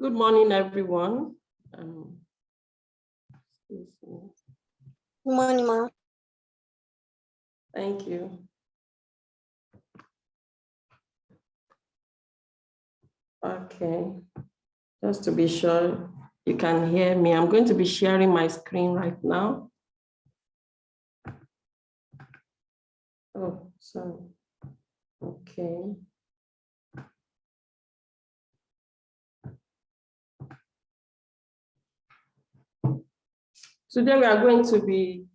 Good morning, everyone. Good morning, Ma. Thank you. Okay, just to be sure you can hear me, I'm going to be sharing my screen right now. Oh, sorry. Okay. Today we are going to be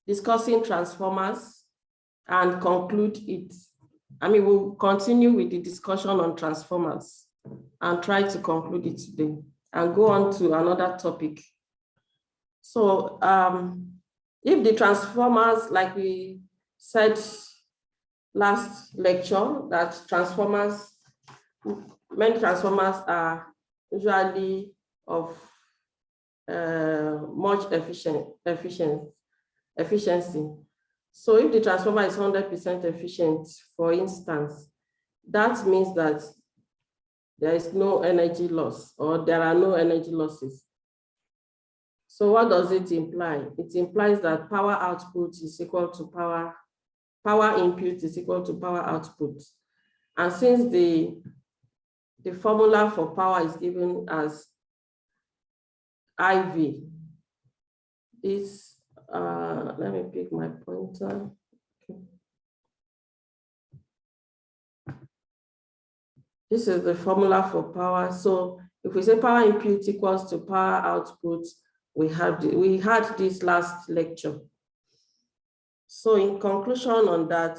discussing transformers and conclude it. We'll continue with the discussion on transformers and try to conclude it today and go on to another topic. So if the transformers, like we said last lecture, that many transformers are usually of much efficiency. So if the transformer is 100% efficient, for instance, that means that there is no energy loss, or there are no energy losses. So what does it imply? It implies that power output is equal to power input is equal to power output. And since the formula for power is given as IV, this, let me pick my pointer. Okay. This is the formula for power. So if we say power input equals to power output, we had this last lecture. So in conclusion on that,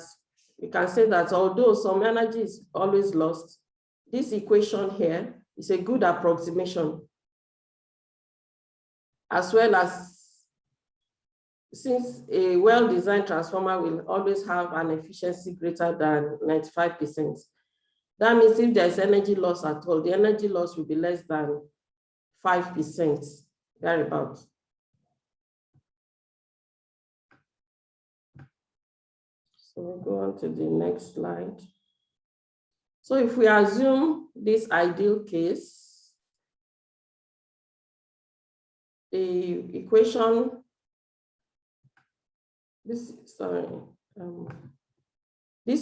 we can say that although some energy is always lost, this equation here is a good approximation, as well as since a well-designed transformer will always have an efficiency greater than 95%. That means if there's energy loss at all, the energy loss will be less than 5%, thereabouts. So we'll go on to the next slide. So if we assume this ideal case, the equation, this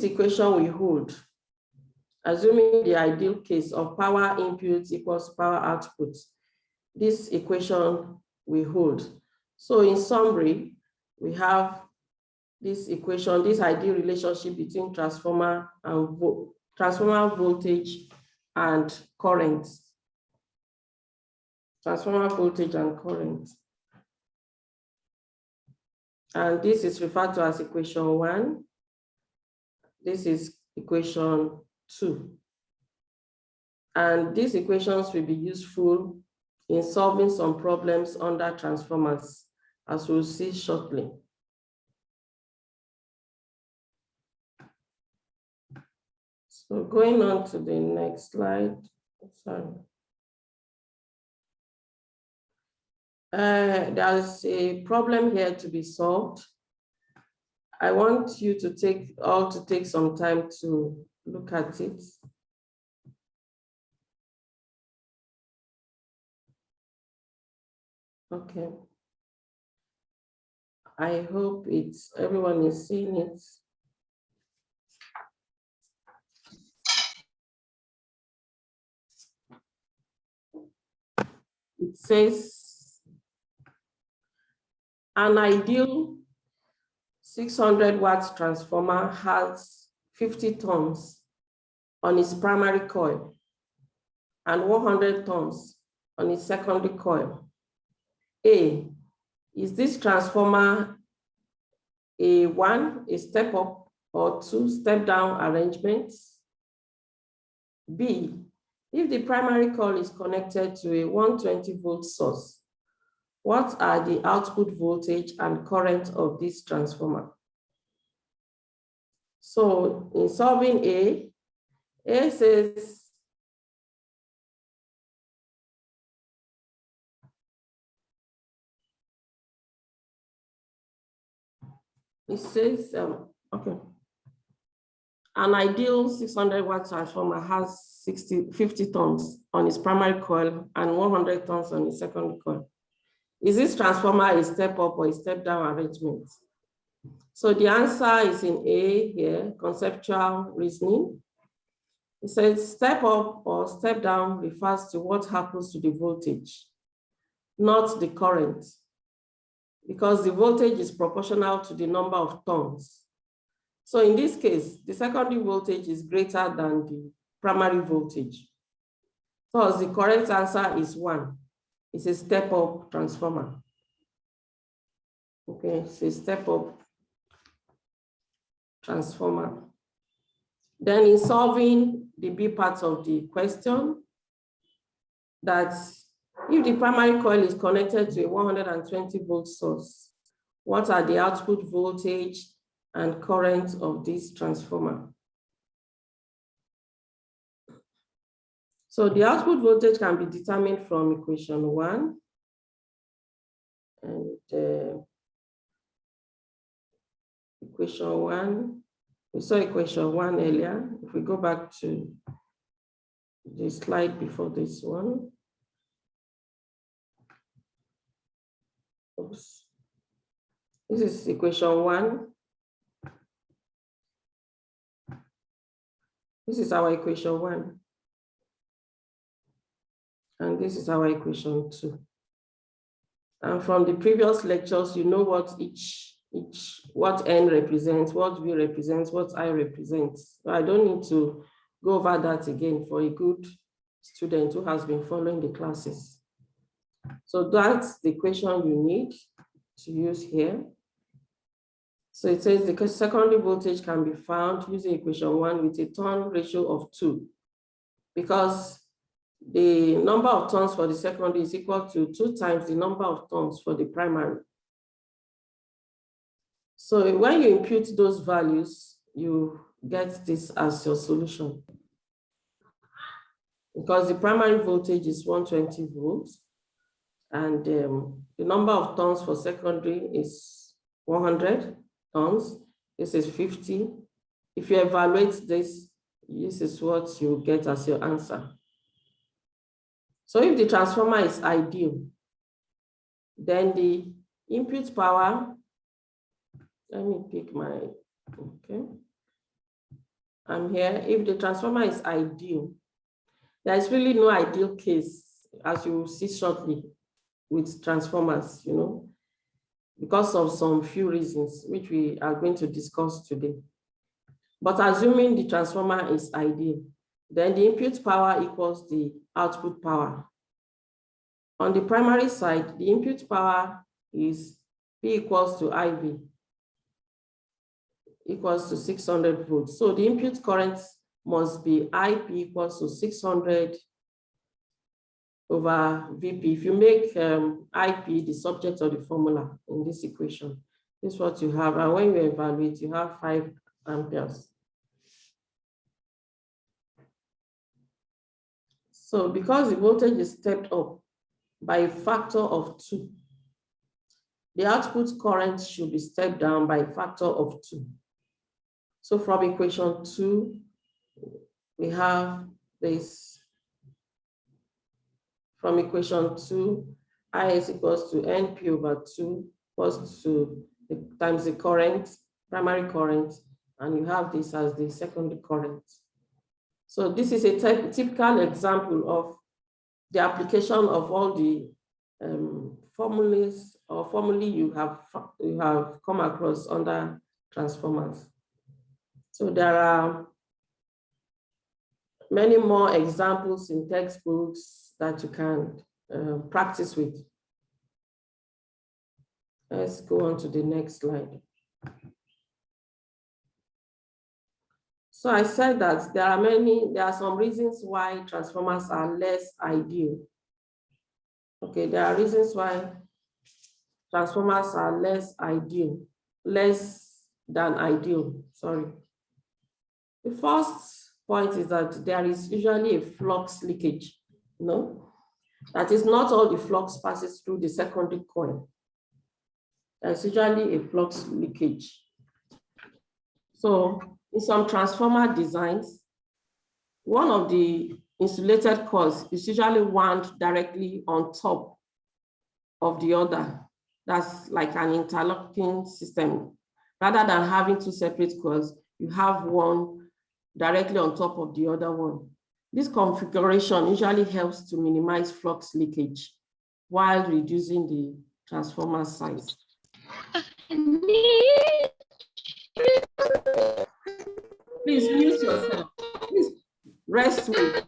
equation will hold, assuming the ideal case of power input equals power output. This equation will hold. So in summary, we have this equation, this ideal relationship between transformer voltage and current. Transformer voltage and current. And this is referred to as equation 1. This is equation 2. And these equations will be useful in solving some problems under transformers, as we'll see shortly. So going on to the next slide, sorry. There's a problem here to be solved. I want you to take some time to look at it. Okay. I hope everyone is seeing it. It says an ideal 600 watts transformer has 50 turns on its primary coil and 100 turns on its secondary coil. A, is this transformer a step up, or 2 step down arrangements? B, if the primary coil is connected to a 120 volt source, what are the output voltage and current of this transformer? So in solving A says okay. An ideal 600 watt transformer has 50 turns on its primary coil and 100 turns on its secondary coil. Is this transformer a step up or a step down arrangement? So the answer is in A here, conceptual reasoning. It says step up or step down refers to what happens to the voltage, not the current, because the voltage is proportional to the number of turns. So in this case, the secondary voltage is greater than the primary voltage. Thus, the correct answer is 1. It's a step-up transformer. Okay, it's a step-up transformer. Then in solving the B part of the question, that if the primary coil is connected to a 120 volt source, what are the output voltage and current of this transformer? So the output voltage can be determined from equation 1. And equation 1, we saw equation 1 earlier. If we go back to the slide before this one. Oops. This is equation 1. This is our equation 1. And this is our equation 2. And from the previous lectures, you know what what N represents, what V represents, what I represents. So I don't need to go over that again for a good student who has been following the classes. So that's the equation you need to use here. So it says the secondary voltage can be found using equation 1 with a turn ratio of 2, because the number of turns for the secondary is equal to 2 times the number of turns for the primary. So when you impute those values, you get this as your solution. Because the primary voltage is 120 volts, and the number of turns for secondary is 100 turns. This is 50. If you evaluate this, this is what you get as your answer. So if the transformer is ideal, then the input power, let me pick my, okay. I'm here. If the transformer is ideal, there is really no ideal case, as you will see shortly, with transformers, you know, because of some few reasons, which we are going to discuss today. But assuming the transformer is ideal, then the input power equals the output power. On the primary side, the input power is P equals to IV, equals to 600 volts. So the input current must be IP equals to 600 over VP. If you make IP the subject of the formula in this equation, this is what you have. And when you evaluate, you have 5 amperes. So because the voltage is stepped up by a factor of 2, the output current should be stepped down by a factor of 2. So from equation 2, we have this. From equation 2, I is equals to NP over 2 equals to times the current, primary current, and you have this as the secondary current. So this is a typical example of the application of all the formulas or formulae you have come across under transformers. So there are many more examples in textbooks that you can practice with. Let's go on to the next slide. So I said that there are some reasons why transformers are less ideal. Okay, there are reasons why transformers are less than ideal, sorry. The first point is that there is usually a flux leakage, you know? That is, not all the flux passes through the secondary coil. There's usually a flux leakage. So in some transformer designs, one of the insulated coils is usually wound directly on top of the other. That's like an interlocking system. Rather than having two separate coils, you have one directly on top of the other one. This configuration usually helps to minimize flux leakage while reducing the transformer size. Please mute yourself. Please rest with.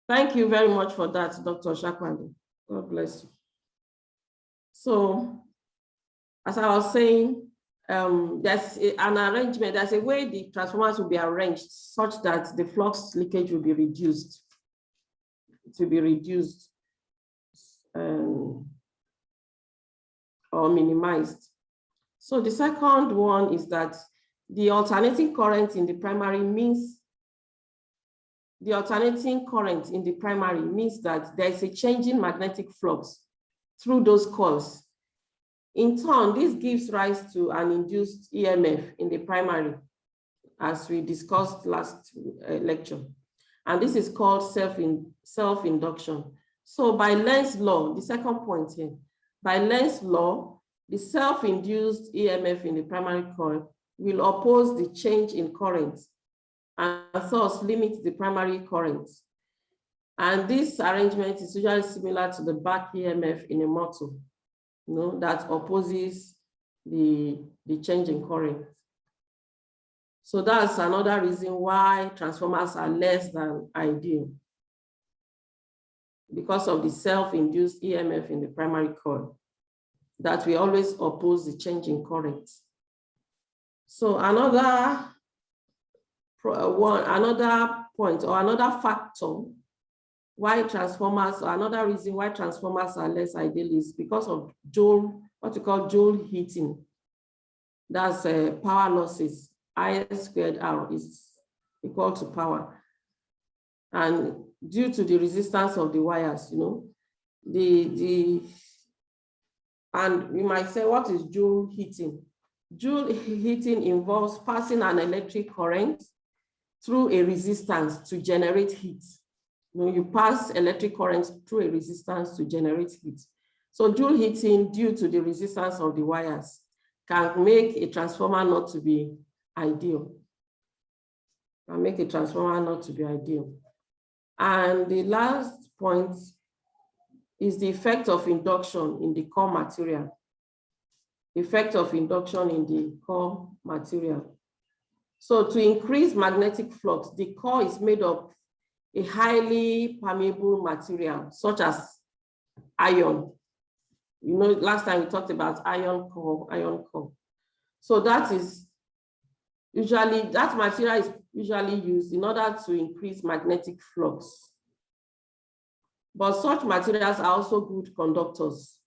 Thank you very much for that, Dr. Shakwande. God bless you. So, as I was saying, there's an arrangement, there's a way the transformers will be arranged such that the flux leakage will be reduced. It will be reduced or minimized. So the second one is that the alternating current in the primary means that there is a change in magnetic flux through those coils. In turn, this gives rise to an induced EMF in the primary, as we discussed last lecture. And this is called self-induction. So by Lenz's law, the second point here, by Lenz's law, the self-induced EMF in the primary coil will oppose the change in current and thus limit the primary current. And this arrangement is usually similar to the back EMF in a motor, that opposes the change in current. So that's another reason why transformers are less than ideal, because of the self-induced EMF in the primary coil, that we always oppose the change in current. So another point or another factor why transformers, or another reason why transformers are less ideal is because of what we call Joule heating. That's power losses. I squared R is equal to power. And due to the resistance of the wires, and we might say, what is Joule heating? Joule heating involves passing an electric current through a resistance to generate heat. You pass electric current through a resistance to generate heat. So Joule heating, due to the resistance of the wires, can make a transformer not to be ideal. And the last point is the effect of induction in the core material. So to increase magnetic flux, the core is made of a highly permeable material, such as iron. Last time we talked about iron core. So that material is usually used in order to increase magnetic flux. But such materials are also good conductors.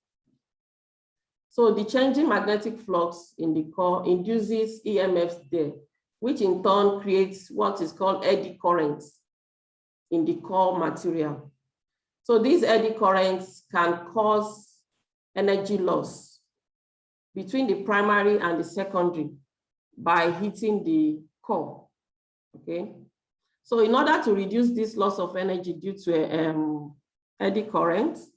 So the changing magnetic flux in the core induces EMFs there, which in turn creates what is called eddy currents in the core material. So these eddy currents can cause energy loss between the primary and the secondary by hitting the core, okay? So in order to reduce this loss of energy due to eddy currents,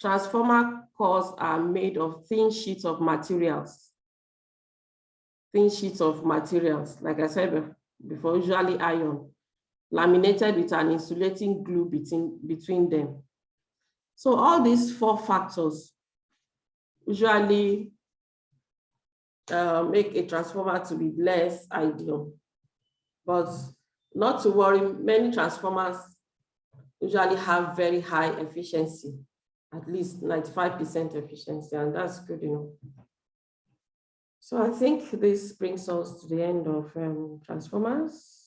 transformer cores are made of thin sheets of materials. Like I said before, usually iron, laminated with an insulating glue between them. So all these four factors usually make a transformer to be less ideal. But not to worry, many transformers usually have very high efficiency, at least 95% efficiency, and that's good enough. So I think this brings us to the end of transformers.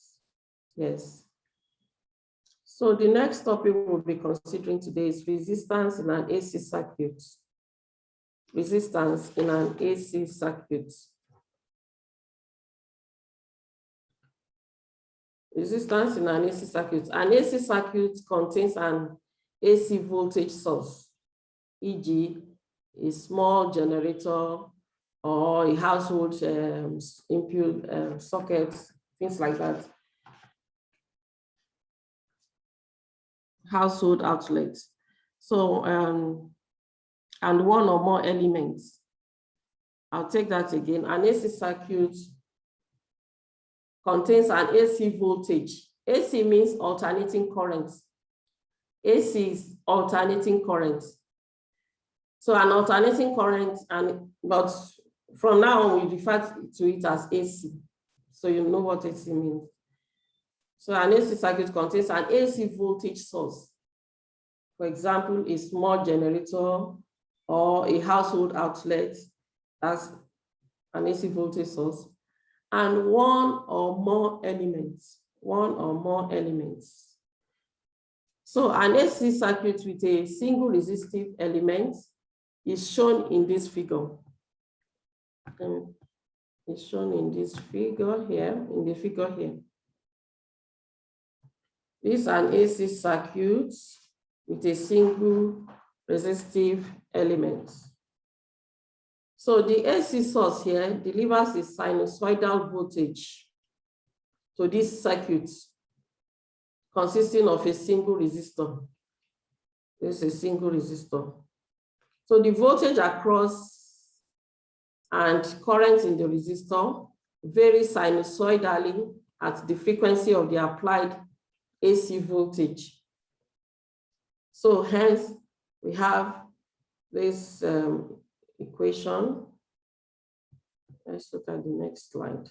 Yes. So the next topic we'll be considering today is resistance in an AC circuit. resistance in an AC circuit. Resistance in an AC circuit. An AC circuit contains an AC voltage source, e.g., a small generator or a household input socket, things like that. Household outlets. So, and one or more elements. I'll take that again. An AC circuit contains an AC voltage. AC means alternating current. AC is alternating current. So an alternating current, but from now on we refer to it as AC. So you know what AC means. So an AC circuit contains an AC voltage source. For example, a small generator or a household outlet, that's an AC voltage source, and one or more elements. So an AC circuit with a single resistive element is shown in this figure. It's shown in this figure here, This is an AC circuit with a single resistive element. So the AC source here delivers a sinusoidal voltage to this circuit consisting of a single resistor. This is a single resistor. So the voltage across and current in the resistor vary sinusoidally at the frequency of the applied AC voltage. So hence we have this equation. Let's look at the next slide.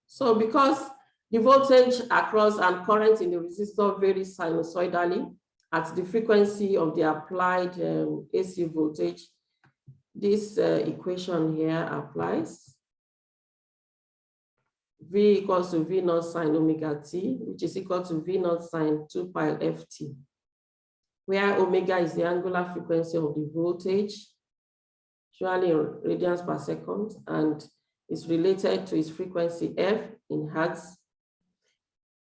So because the voltage across and current in the resistor varies sinusoidally at the frequency of the applied AC voltage, this equation here applies. V equals to V naught sine omega t, which is equal to V naught sine 2 pi ft, where omega is the angular frequency of the voltage, usually in radians per second, and is related to its frequency f in hertz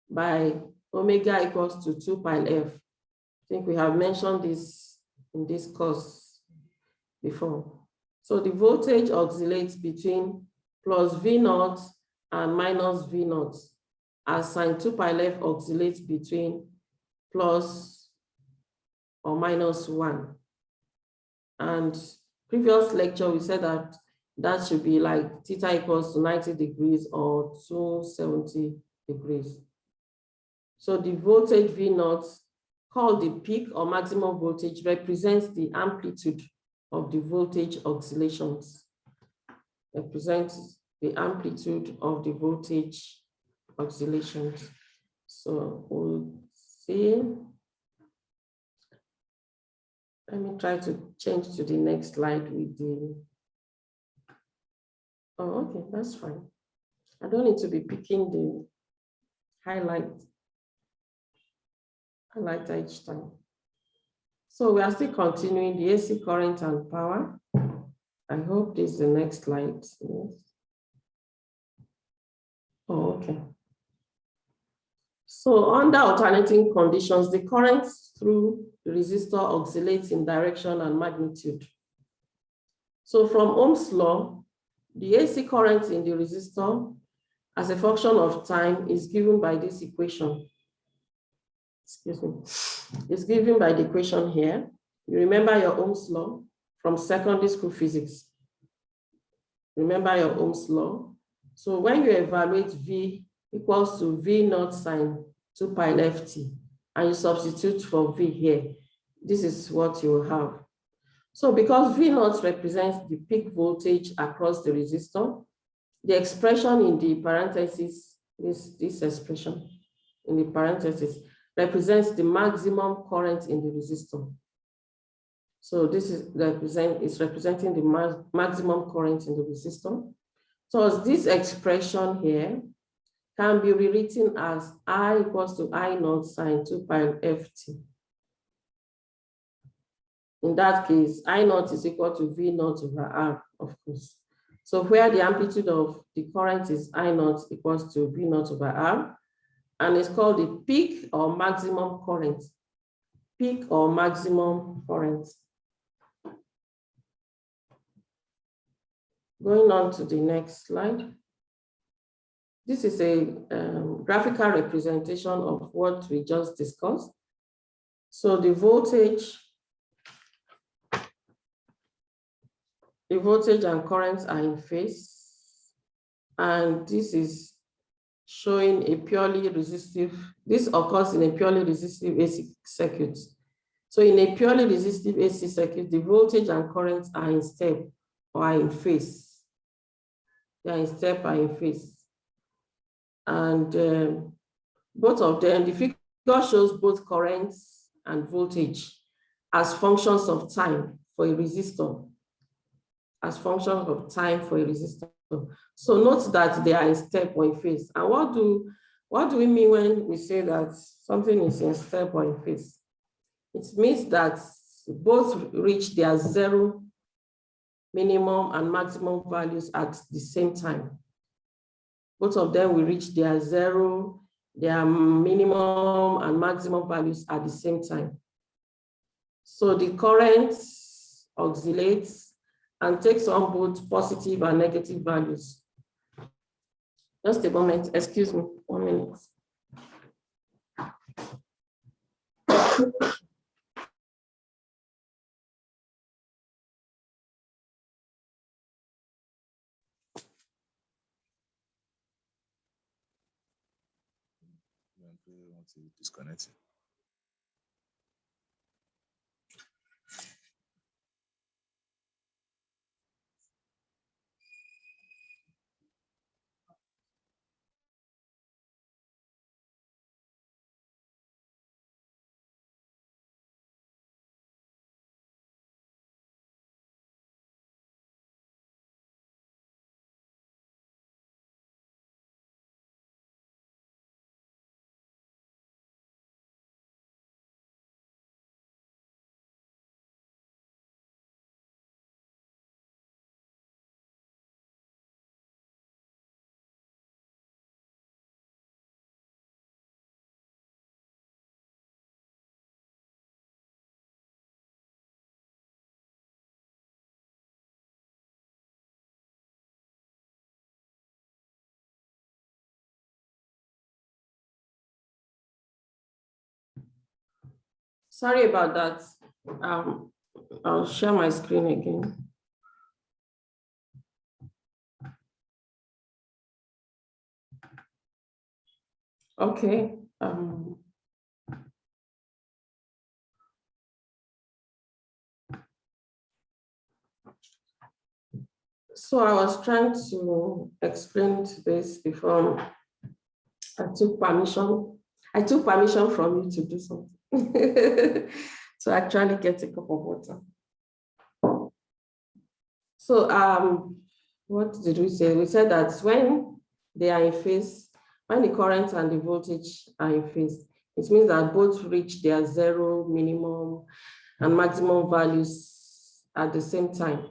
by omega equals to 2 pi f. I think we have mentioned this in this course before. So the voltage oscillates between plus V naught and minus V naught, as sine 2 pi f oscillates between plus or minus 1. And previous lecture, we said that that should be like theta equals to 90 degrees or 270 degrees. So the voltage V naught, called the peak or maximum voltage, represents the amplitude of the voltage oscillations. Represents the amplitude of the voltage oscillations. So we'll see. Let me try to change to the next slide with the, oh, okay, that's fine. I don't need to be picking the highlighter each time. So we are still continuing the AC current and power. I hope this is the next slide. Yes. Oh, okay. So under alternating conditions, the current through the resistor oscillates in direction and magnitude. So from Ohm's law, the AC current in the resistor as a function of time is given by this equation. Excuse me. It's given by the equation here. You remember your Ohm's law from secondary school physics. Remember your Ohm's law. So when you evaluate V equals to V naught sine 2 pi ft, and you substitute for V here, this is what you will have. So because V naught represents the peak voltage across the resistor, the expression in the parentheses, this expression in the parentheses represents the maximum current in the resistor. So this is representing the maximum current in the resistor. So this expression here can be rewritten as I equals to I naught sine 2 pi ft. In that case, I naught is equal to V naught over R, of course. So where the amplitude of the current is I naught equals to V naught over R, and it's called the peak or maximum current. Peak or maximum current. Going on to the next slide. This is a graphical representation of what we just discussed. So the voltage and currents are in phase. And this is showing a purely resistive, this occurs in a purely resistive AC circuit. So in a purely resistive AC circuit, the voltage and currents are in step or are in phase. They are in step or in phase. And both of them, the figure shows both currents and voltage as functions of time for a resistor. As functions of time for a resistor. So note that they are in step or in phase. And what do we mean when we say that something is in step or in phase? It means that both reach their zero minimum and maximum values at the same time. Both of them will reach their zero, their minimum and maximum values at the same time. So the current oscillates and takes on both positive and negative values. Just a moment, excuse me, 1 minute. Want to disconnect it. Sorry about that. I'll share my screen again. Okay. So I was trying to explain this before I took permission. I took permission from you to do something. To actually get a cup of water. So what did we say? We said that when they are in phase, when the current and the voltage are in phase, it means that both reach their zero minimum and maximum values at the same time.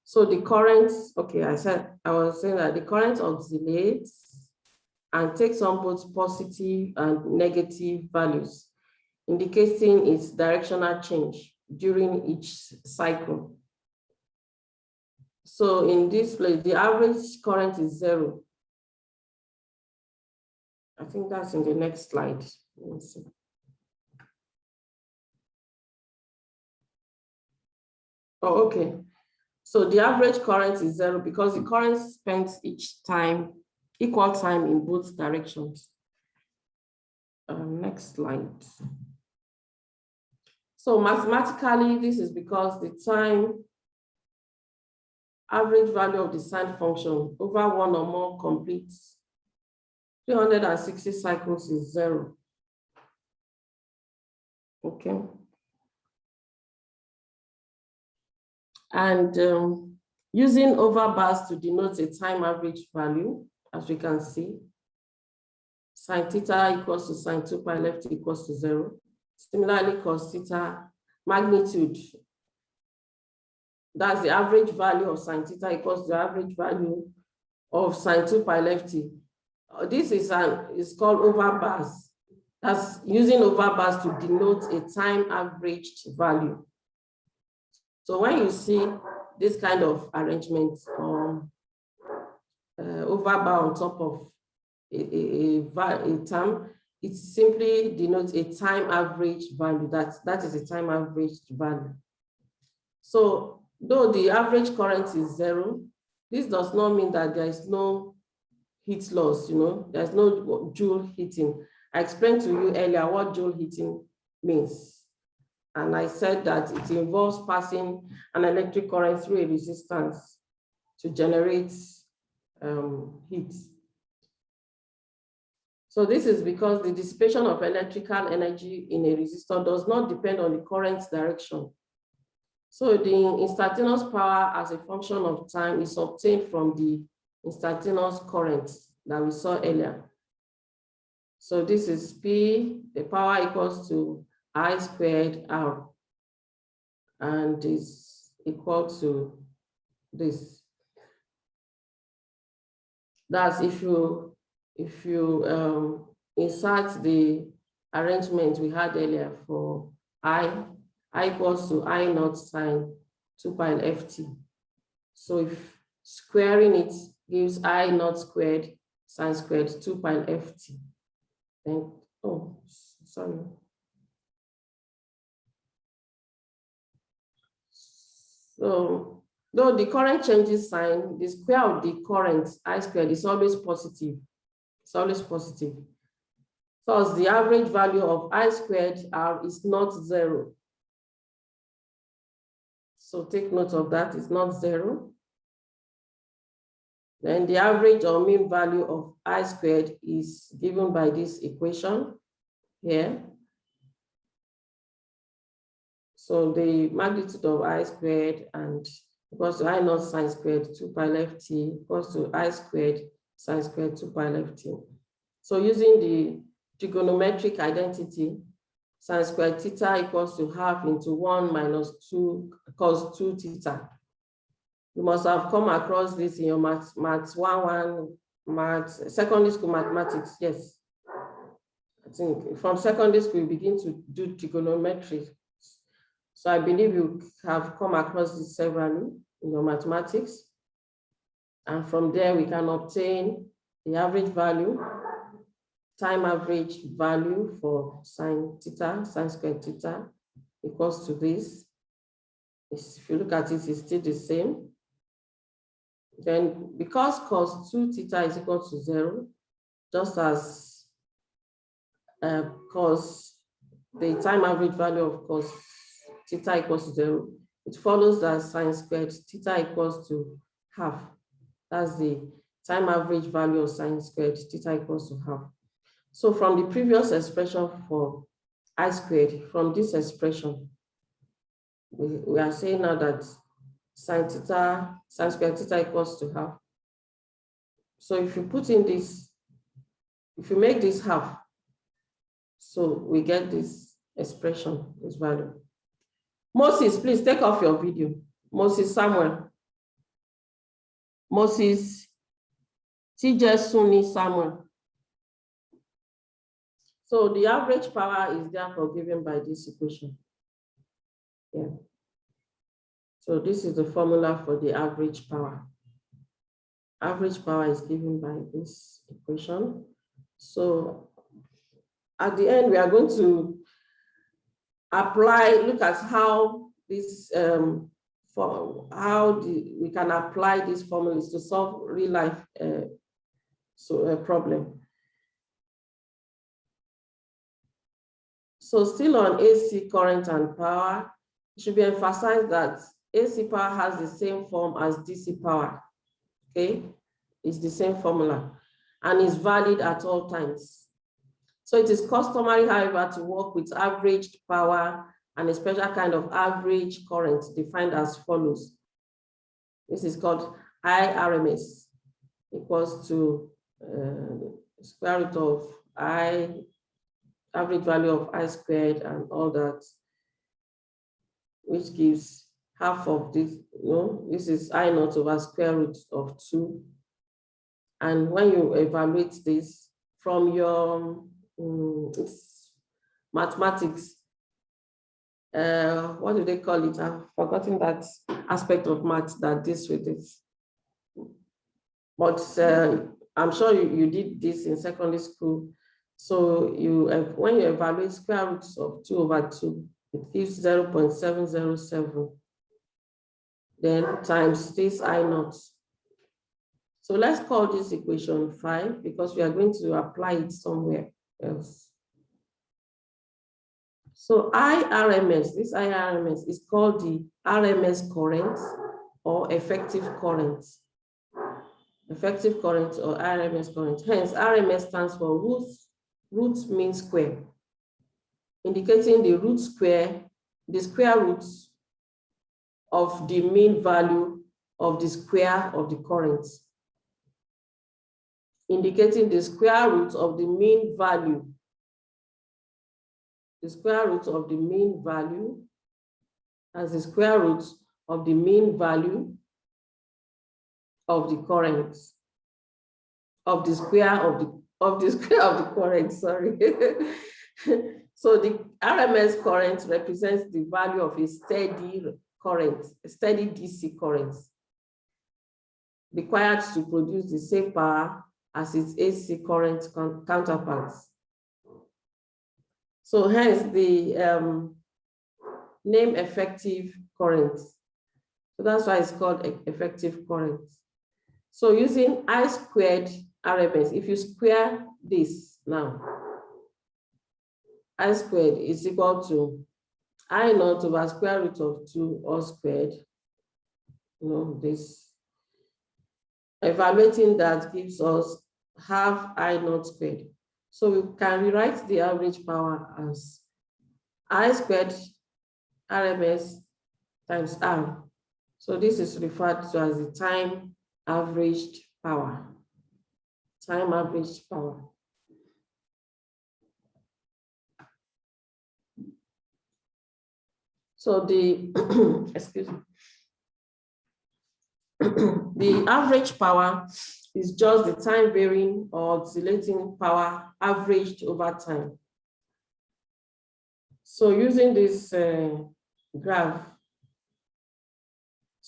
So the current, okay, I was saying that the current oscillates and takes on both positive and negative values, indicating its directional change during each cycle. So in this place, the average current is zero. I think that's in the next slide. Let me see. Oh, okay. So the average current is zero because the current spends equal time in both directions. Next slide. So mathematically, this is because the time average value of the sine function over one or more complete 360 cycles is zero. Okay. And using over bars to denote a time average value, as we can see, Sine theta equals to sine 2 pi left equals to 0. Similarly, cos theta magnitude, that's the average value of sine theta equals the average value of sine 2 pi lefty. This is called overbars. That's using overbars to denote a time averaged value. So when you see this kind of arrangement, overbar on top of a term, it simply denotes a time average value. That is a time averaged value. So though the average current is 0, this does not mean that there is no heat loss, there's no joule heating. I explained to you earlier what joule heating means. And I said that it involves passing an electric current through a resistance to generate heat. So this is because the dissipation of electrical energy in a resistor does not depend on the current's direction. So the instantaneous power as a function of time is obtained from the instantaneous current that we saw earlier. So this is P, the power equals to I squared R, and is equal to this. That's if you insert the arrangement we had earlier for I equals to I naught sine 2 pi ft. So if squaring it gives I naught squared sine squared 2 pi ft. Then, oh, sorry. So though the current changes sign, the square of the current I squared is always positive. It's always positive. Thus, the average value of I squared R is not 0. So take note of that, it's not 0. Then the average or mean value of I squared is given by this equation here. So the magnitude of I squared and equals to I naught sine squared 2 pi left t equals to I squared sine squared 2 pi left t. So using the trigonometric identity, sine squared theta equals to half into 1 minus 2 cos 2 theta. You must have come across this in your maths 1, secondary school mathematics, yes. I think from secondary school, you begin to do trigonometry. So I believe you have come across this severally in your mathematics. And from there, we can obtain the average value, time average value for sine theta, sine squared theta equals to this. If you look at it, it's still the same. Then because cos 2 theta is equal to 0, just as cos the time average value of cos theta equals to 0, it follows that sine squared theta equals to half. That's the time average value of sine squared theta equals to half. So from the previous expression for I squared, from this expression, we are saying now that sine squared theta equals to half. So if you put in this, if you make this half, so we get this expression, this value. Moses, please take off your video. Moses Samuel. Moses TJ Suni Samuel. So the average power is therefore given by this equation. Yeah. So this is the formula for the average power. Average power is given by this equation. So at the end, we are going to look at how this we can apply these formulas to solve real life problem. So still on AC current and power, it should be emphasized that AC power has the same form as DC power. Okay, it's the same formula and is valid at all times. So it is customary, however, to work with averaged power and a special kind of average current defined as follows. This is called IRMS equals to square root of I, average value of I squared and all that, which gives half of this, this is I naught over square root of 2. And when you evaluate this from your mathematics, what do they call it? I've forgotten that aspect of math that deals with it. But I'm sure you did this in secondary school. So when you evaluate square roots of 2 over 2, it gives 0.707. Then times this I naught. So let's call this equation 5 because we are going to apply it somewhere else. So IRMS, this IRMS is called the RMS current or effective current. Effective current or RMS current. Hence, RMS stands for root mean square, indicating the root square, the square root of the mean value of the square of the current. Indicating the square root of the mean value. The square root of the mean value as the square root of the mean value of the current, of the square of the square of the current, sorry. So the RMS current represents the value of a steady current, a steady DC current required to produce the same power as its AC current counterparts. So hence the name effective current. So that's why it's called effective current. So using I squared RMS, if you square this now, I squared is equal to I naught over square root of 2 all squared. This evaluating that gives us half I naught squared. So we can rewrite the average power as I squared RMS times R. So this is referred to as the time averaged power. Time averaged power. So the, excuse me, the average power is just the time varying or oscillating power averaged over time. So using this graph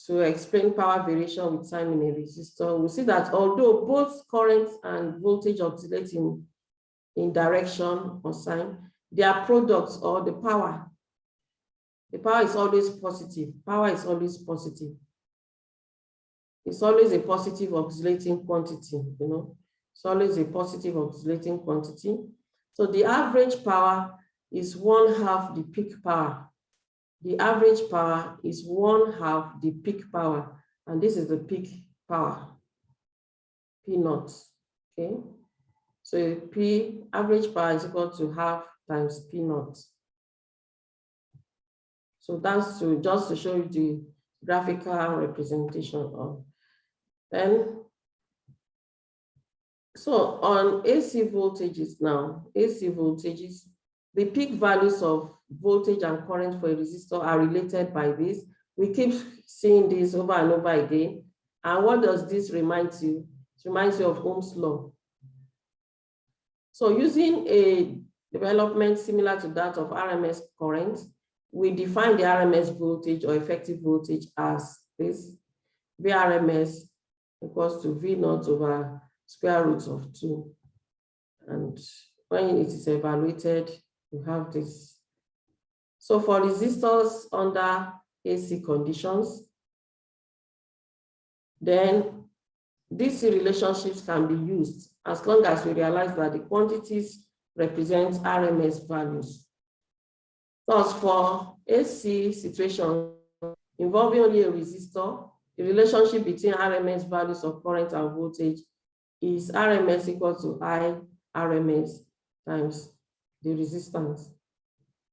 to explain power variation with time in a resistor, we see that although both current and voltage oscillate in direction or sign, their products or the power is always positive. Power is always positive. It's always a positive oscillating quantity, It's always a positive oscillating quantity. So the average power is 1/2 the peak power. The average power is 1/2 the peak power. And this is the peak power, P naught, okay? So P average power is equal to half times P naught. So that's just to show you the graphical representation of. Then, so on AC voltages now, AC voltages, the peak values of voltage and current for a resistor are related by this. We keep seeing this over and over again. And what does this remind you? It reminds you of Ohm's law. So using a development similar to that of RMS current, we define the RMS voltage or effective voltage as this: VRMS equals to V naught over square root of 2. And when it is evaluated, you have this. So for resistors under AC conditions, then these relationships can be used as long as we realize that the quantities represent RMS values. Thus, for AC situation involving only a resistor, the relationship between RMS values of current and voltage is RMS equal to I RMS times the resistance.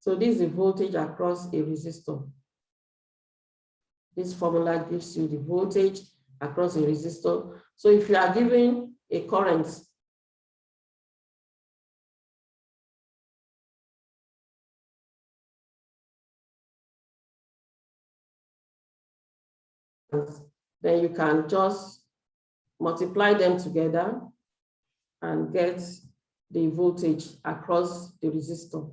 So this is the voltage across a resistor. This formula gives you the voltage across a resistor. So if you are given a current then you can just multiply them together and get the voltage across the resistor.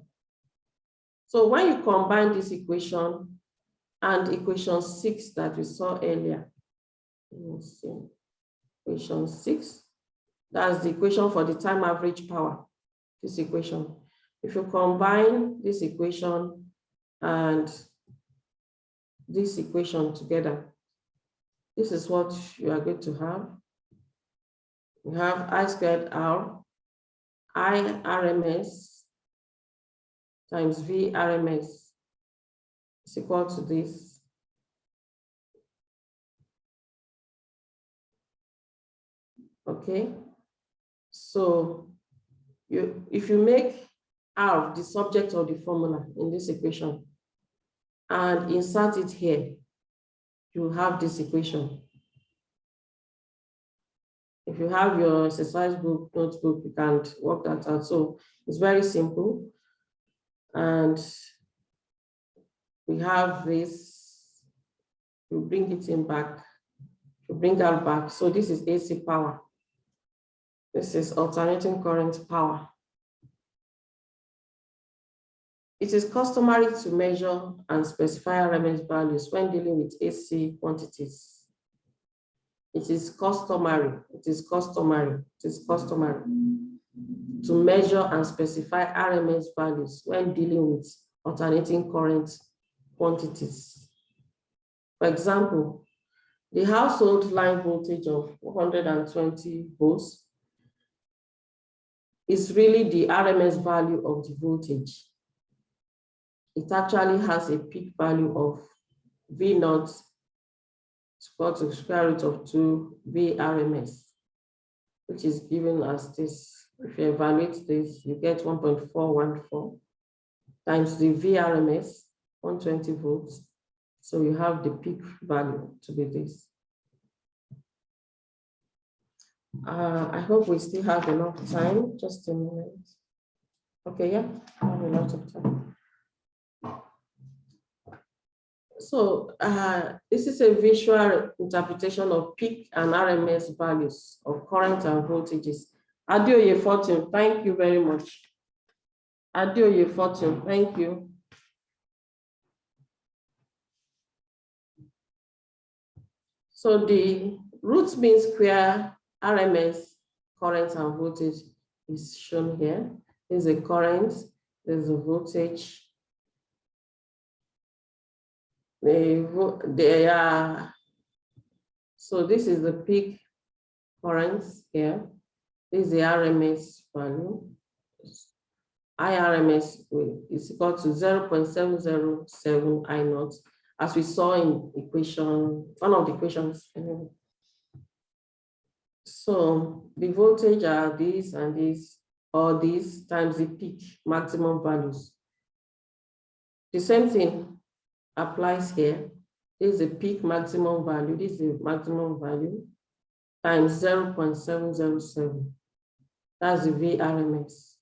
So when you combine this equation and equation 6 that we saw earlier, let's see, equation 6, that's the equation for the time average power, this equation. If you combine this equation and this equation together, this is what you are going to have. You have I squared R, I RMS times V RMS is equal to this. Okay, so if you make R the subject of the formula in this equation and insert it here, you have this equation. If you have your exercise book, notebook, you can work that out. So it's very simple. And we have this, you bring it in back, you bring that back. So this is AC power. This is alternating current power. It is customary to measure and specify RMS values when dealing with AC quantities. It is customary to measure and specify RMS values when dealing with alternating current quantities. For example, the household line voltage of 120 volts is really the RMS value of the voltage. It actually has a peak value of V naught equal to square root of 2 V RMS, which is given as this. If you evaluate this, you get 1.414 times the V RMS, 120 volts. So you have the peak value to be this. I hope we still have enough time. Just a minute. Okay, yeah, I have a lot of time. So this is a visual interpretation of peak and RMS values of current and voltages. Adeoye Fortune, thank you very much. Adeoye Fortune, thank you. So the root mean square RMS current and voltage is shown here. There's a current, there's a voltage. So this is the peak current here. This is the RMS value. IRMS is equal to 0.707 I naught, as we saw in equation, one of the equations. So the voltage are these and these, or these times the peak maximum values. The same thing applies here. This is the peak maximum value, this is the maximum value, times 0.707. That's the VRMS.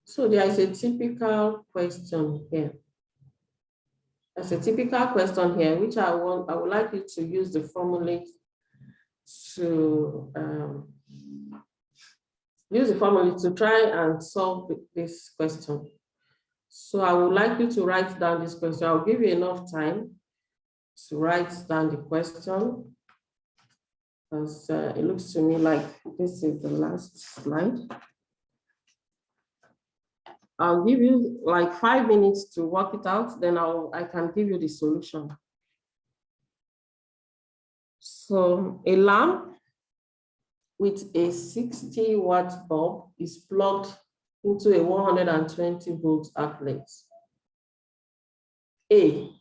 So there is a typical question here. There's a typical question here, which I would like you to use the formula to try and solve this question. So I would like you to write down this question. I'll give you enough time to write down the question, because it looks to me like this is the last slide. I'll give you like 5 minutes to work it out, then I can give you the solution. So a lamp with a 60-watt bulb is plugged into a 120 volt outlet. A,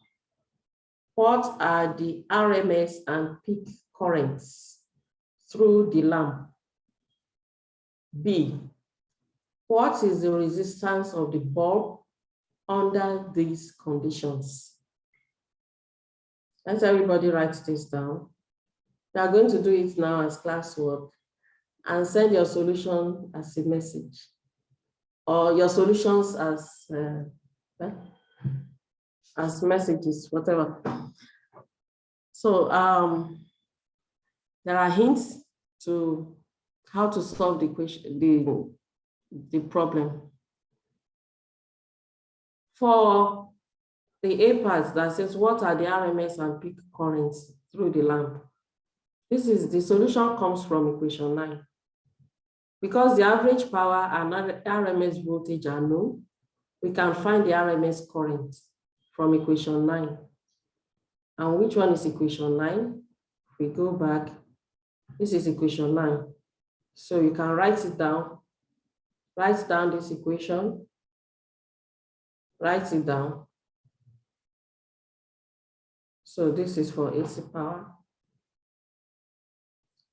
what are the RMS and peak currents through the lamp? B, what is the resistance of the bulb under these conditions? Let everybody write this down. We are going to do it now as classwork and send your solution as a message, or your solutions as as messages, whatever. So there are hints to how to solve the question, the problem. For the A part that says, what are the RMS and peak currents through the lamp? This is the solution comes from equation 9. Because the average power and RMS voltage are known, we can find the RMS current from equation 9. And which one is equation 9? If we go back, this is equation 9. So you can write it down. Write down this equation. Write it down. So this is for AC power.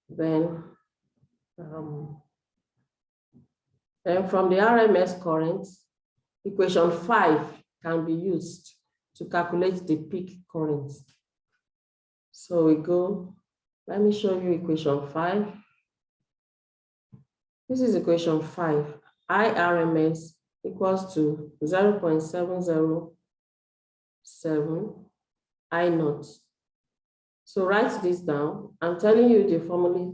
Then from the RMS current, equation 5 can be used to calculate the peak current. So we go, let me show you equation 5. This is equation 5. IRMS equals to 0.707 I naught. So write this down. I'm telling you the formula,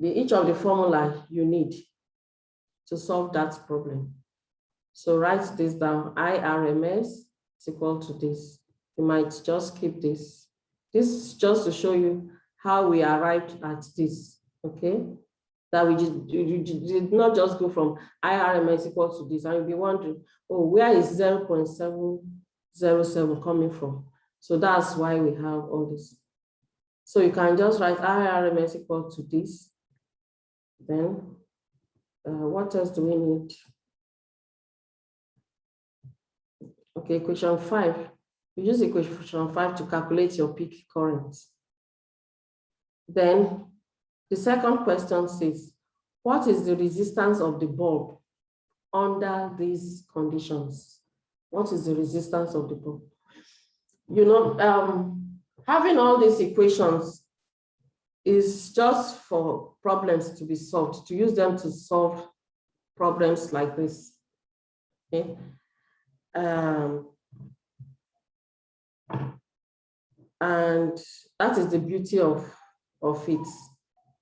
each of the formula you need to solve that problem. So write this down. IRMS is equal to this. You might just keep this. This is just to show you how we arrived at this, okay? That we did not just go from IRMS equal to this, and you'll be wondering, oh, where is 0.707 coming from? So that's why we have all this. So you can just write IRMS equal to this. Then what else do we need? Okay, equation 5. You use equation 5 to calculate your peak current. Then the second question says, what is the resistance of the bulb under these conditions? What is the resistance of the bulb? You know, having all these equations is just for problems to be solved, to use them to solve problems like this. Okay. And that is the beauty of it,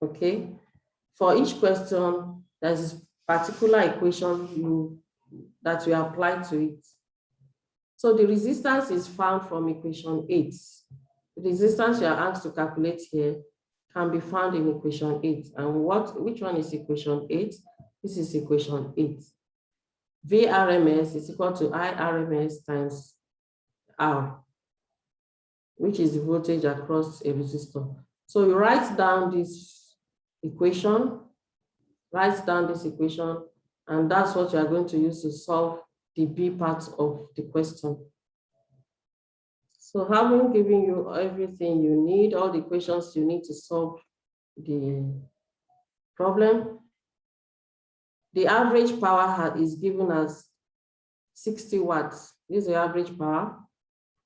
okay? For each question, there's a particular equation that we apply to it. So the resistance is found from equation 8. The resistance you are asked to calculate here can be found in equation 8. And which one is equation 8? This is equation 8. VRMS is equal to IRMS times R, which is the voltage across a resistor. So you write down this equation, and that's what you are going to use to solve the B part of the question. So having given you everything you need, all the equations you need to solve the problem, the average power is given as 60 watts. This is the average power.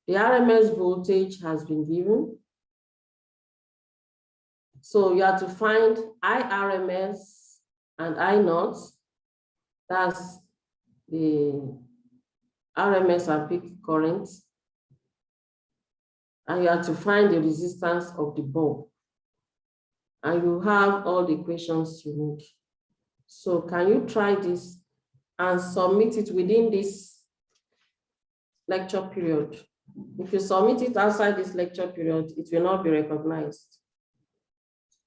The RMS voltage has been given. So you have to find IRMS and I naught. That's the RMS and peak current. And you have to find the resistance of the bulb. And you have all the equations you need. So can you try this and submit it within this lecture period? If you submit it outside this lecture period, it will not be recognized.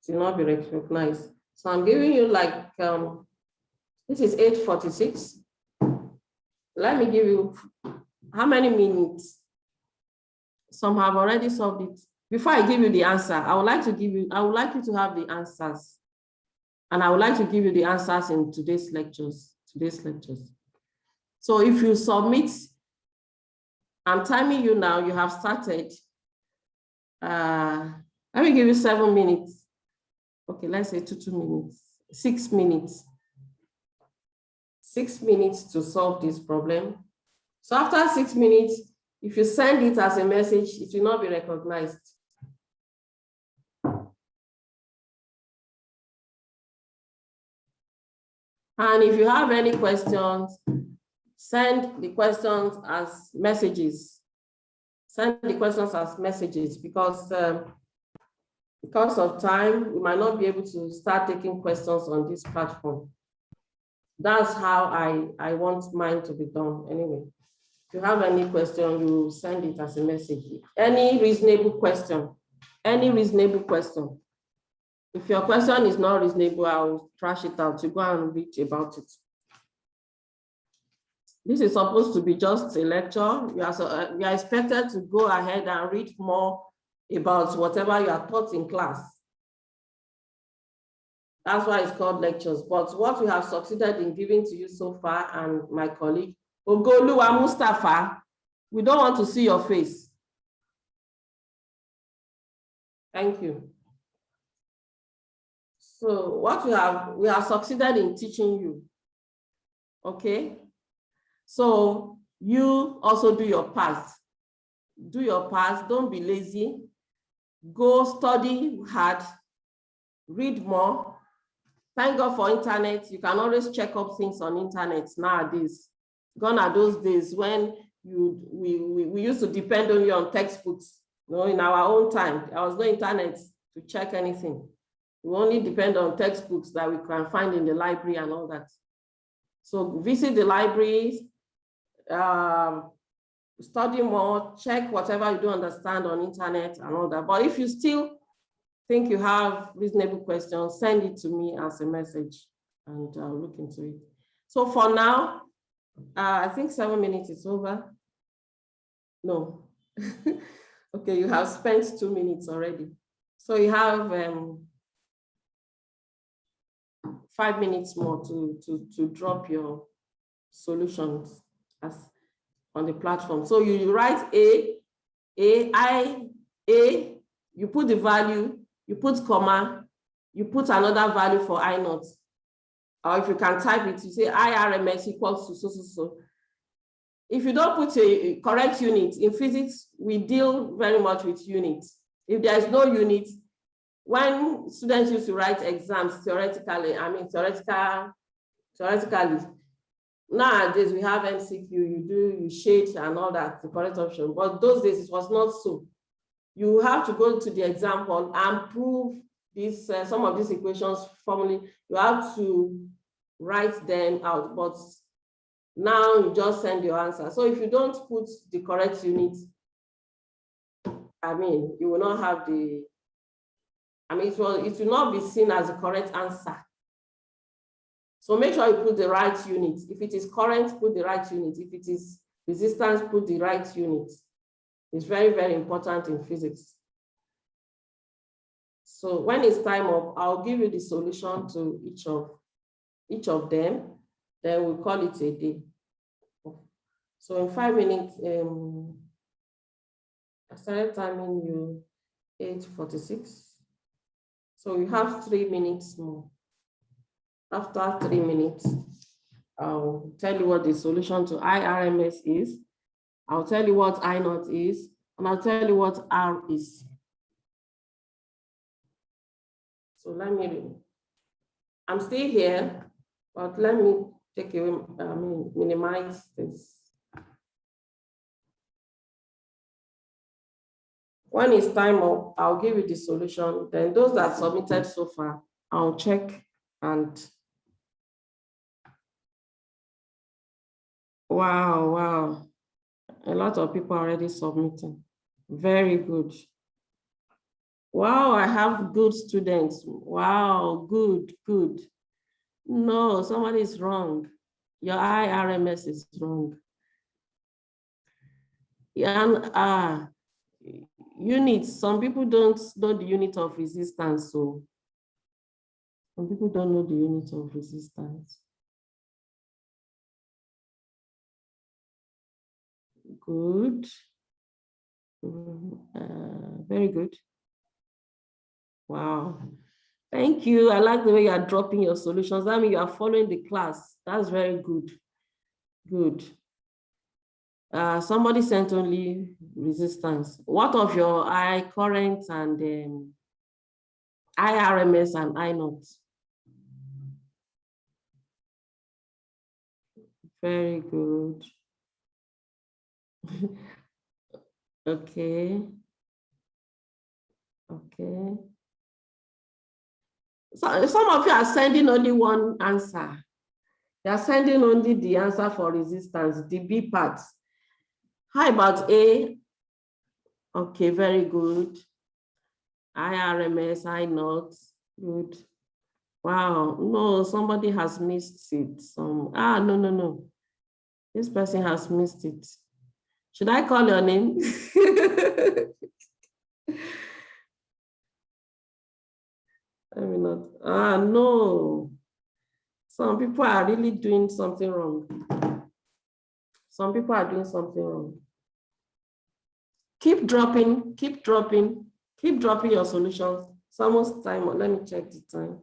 It will not be recognized. So I'm giving you like, this is 8:46. Let me give you, how many minutes? Some have already solved it. Before I give you the answer, I would like you to have the answers. And I would like to give you the answers in today's lectures. So if you submit, I'm timing you now, you have started. Let me give you 7 minutes. Okay, let's say 2 minutes, 6 minutes. 6 minutes to solve this problem. So after 6 minutes, if you send it as a message, it will not be recognized. And if you have any questions, send the questions as messages send the questions as messages because of time, we might not be able to start taking questions on this platform. That's how I want mine to be done anyway. If you have any question, you send it as a message. Any reasonable question, any reasonable question. If your question is not reasonable, I'll trash it out. You go and read about it. This is supposed to be just a lecture. You are expected to go ahead and read more about whatever you are taught in class. That's why it's called lectures. But what we have succeeded in giving to you so far, and my colleague, Ogoluwa Mustafa, we don't want to see your face. Thank you. So what we have succeeded in teaching you. Okay. So you also do your part. Do your part, don't be lazy. Go study hard, read more. Thank God for internet. You can always check up things on internet nowadays. Gone are those days when we used to depend only on textbooks. You know, in our own time, there was no internet to check anything. We only depend on textbooks that we can find in the library and all that. So visit the libraries, study more, check whatever you don't understand on internet and all that. But if you still think you have reasonable questions, send it to me as a message and I'll look into it. So for now, I think 7 minutes is over. No. Okay, you have spent 2 minutes already. So you have 5 minutes more to drop your solutions on the platform. So you write A, you put the value, you put comma, you put another value for I naught. Or if you can type it, you say IRMS equals to so. If you don't put a correct unit, in physics, we deal very much with units. If there is no unit, when students used to write exams theoretically, nowadays we have MCQ, you shade and all that, the correct option. But those days it was not so. You have to go to the example and prove this, some of these equations formally. You have to write them out, but now you just send your answer. So if you don't put the correct unit, you will not have the, it will not be seen as the correct answer. So make sure you put the right unit. If it is current, put the right unit. If it is resistance, put the right unit. It's very, very important in physics. So when it's time up, I'll give you the solution to each of them. Then we'll call it a day. So in 5 minutes, I started timing you 8:46. So you have 3 minutes more. After 3 minutes, I'll tell you what the solution to IRMS is. I'll tell you what I naught is, and I'll tell you what R is. So let me read. I'm still here, but let me take away, minimize this. When it's time up, I'll give you the solution. Then those that submitted so far, I'll check and wow. A lot of people are already submitting. Very good. Wow, I have good students. Wow, good. No, somebody is wrong. Your IRMS is wrong. And units, some people don't know the unit of resistance, so some people don't know the unit of resistance. Good. Very good. Wow. Thank you. I like the way you are dropping your solutions. That means you are following the class. That's very good. Good. Somebody sent only resistance. What of your I current and IRMS and I naught? Very good. Okay. Okay. So some of you are sending only one answer. They are sending only the answer for resistance, the B part. How about A? Okay, very good. IRMS, I not. Good. Wow, no, somebody has missed it. No. This person has missed it. Should I call your name? Let me not. No. Some people are really doing something wrong. Some people are doing something wrong. Keep dropping your solutions. It's almost time. Let me check the time.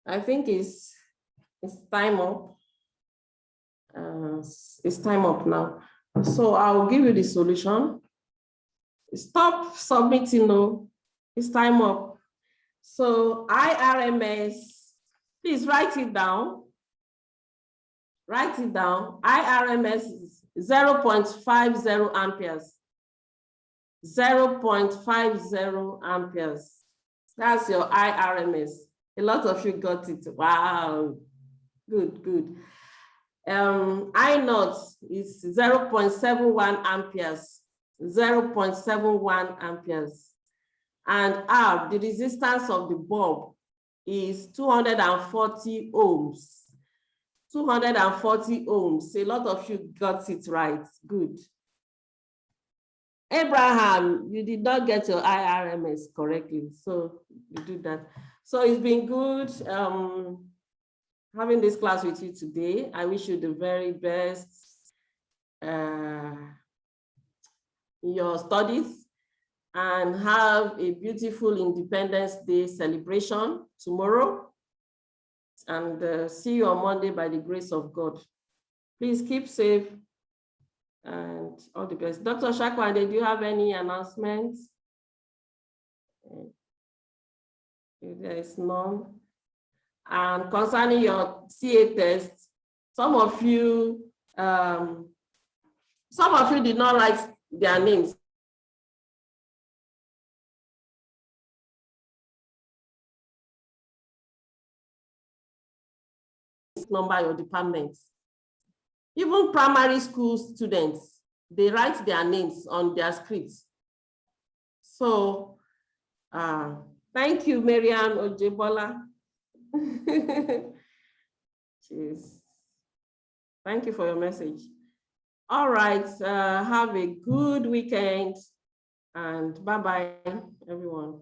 I think it's time up. It's time up now. So I'll give you the solution. Stop submitting, no. It's time up. So IRMS, please write it down. Write it down. IRMS is 0.50 amperes. 0.50 amperes. That's your IRMS. A lot of you got it. Wow. Good. I naught is 0.71 amperes. 0.71 amperes. And R, the resistance of the bulb, is 240 ohms. 240 ohms. A lot of you got it right. Good. Abraham, you did not get your IRMS correctly, so you do that. So it's been good having this class with you today. I wish you the very best in your studies, and have a beautiful Independence Day celebration tomorrow. And see you on Monday by the grace of God. Please keep safe and all the best. Dr. Shakwande, do you have any announcements? If there is none. And concerning your CA test, some of you did not write their names. Number your department. Even primary school students, they write their names on their scripts. So thank you, Marianne Ojebola. Jeez. Thank you for your message. All right, have a good weekend, and bye-bye, everyone.